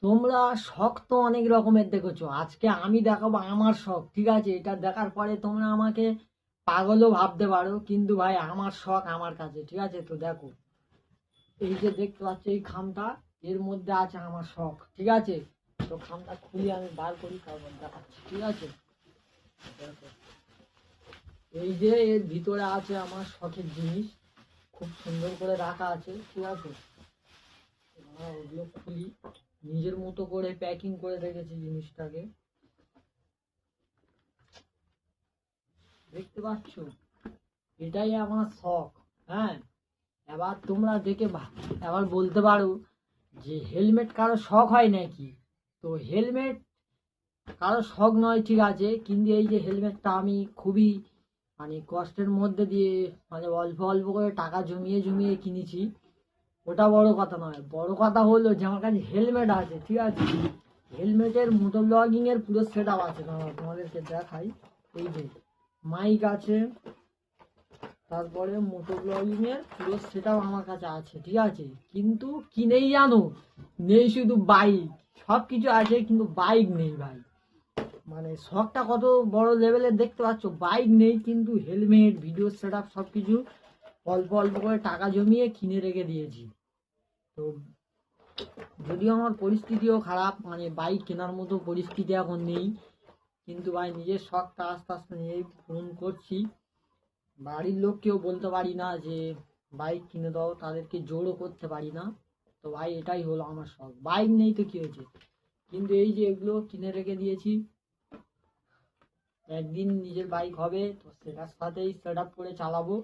তোমরা শখ তো অনেক রকমের দেখেছো, আজকে আমি দেখাবো আমার শখ। ঠিক আছে, এটা দেখার পরে তোমরা আমাকে পাগলও ভাবতে পারো, কিন্তু ভাই আমার শখ আমার কাছে। ঠিক আছে, তো দেখো, এই যে দেখতে পাচ্ছ এই খামটা, এর মধ্যে আছে আমার শখ। ঠিক আছে, তো খামটা খুলে আমি বার করি, তারপর দেখাচ্ছি। ঠিক আছে, দেখো, এই যে এর ভিতরে আছে আমার শখের জিনিস, খুব সুন্দর করে রাখা আছে। ঠিক আছে, ওগুলো খুলি, নিজের মতো করে প্যাকিং করে রেখেছি জিনিসটাকে, দেখতে পাচ্ছ, এটাই আমার শখ। হ্যাঁ, এবার তোমরা দেখে এবার বলতে পারো যে হেলমেট কারো শখ হয় নাকি। তো হেলমেট কারো শখ নয়, ঠিক আছে, কিন্তু এই যে হেলমেটটা আমি খুবই মানে কষ্টের মধ্যে দিয়ে, মানে অল্প অল্প করে টাকা জমিয়ে জমিয়ে কিনেছি। ওটা বড় কথা নয়, বড় কথা হলো যে আমার কাছে হেলমেট আছে। ঠিক আছে, হেলমেটের মোটর ব্লগিং এর পুরো সেট আপ আছে, তোমাদেরকে দেখাই। এই যে মাইক আছে, তারপরে মোটো ব্লগিং এর পুরো সেটআপ আমার কাছে আছে। ঠিক আছে, কিন্তু কি নেই জানো, নেই শুধু বাইক। সব কিছু আছে কিন্তু বাইক নেই ভাই। মানে শখটা কত বড় লেভেলের দেখতে পাচ্ছ, বাইক নেই কিন্তু হেলমেট, ভিডিও সেটআপ সব কিছু অল্প অল্প করে টাকা জমিয়ে কিনে রেখে দিয়েছি। তো যদিও আমার পরিস্থিতিও খারাপ, মানে বাইক কেনার মতো পরিস্থিতি এখন নেই, কিন্তু ভাই নিজের শখটা আস্তে আস্তে নিজেই পূরণ করছি। বাড়ির লোককেও বলতে পারি না যে বাইক কিনে দাও, তাদেরকে জোরও করতে পারি না। তো ভাই এটাই হলো আমার শখ, বাইক নেই তো কি হয়েছে, কিন্তু এই যে এগুলো কিনে রেখে দিয়েছি, একদিন নিজের বাইক হবে তো সেটার সাথেই সেট আপ করে চালাবো।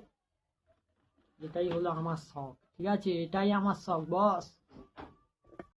এটাই হলো আমার শখ। ঠিক আছে, এটাই আমার শখ বস।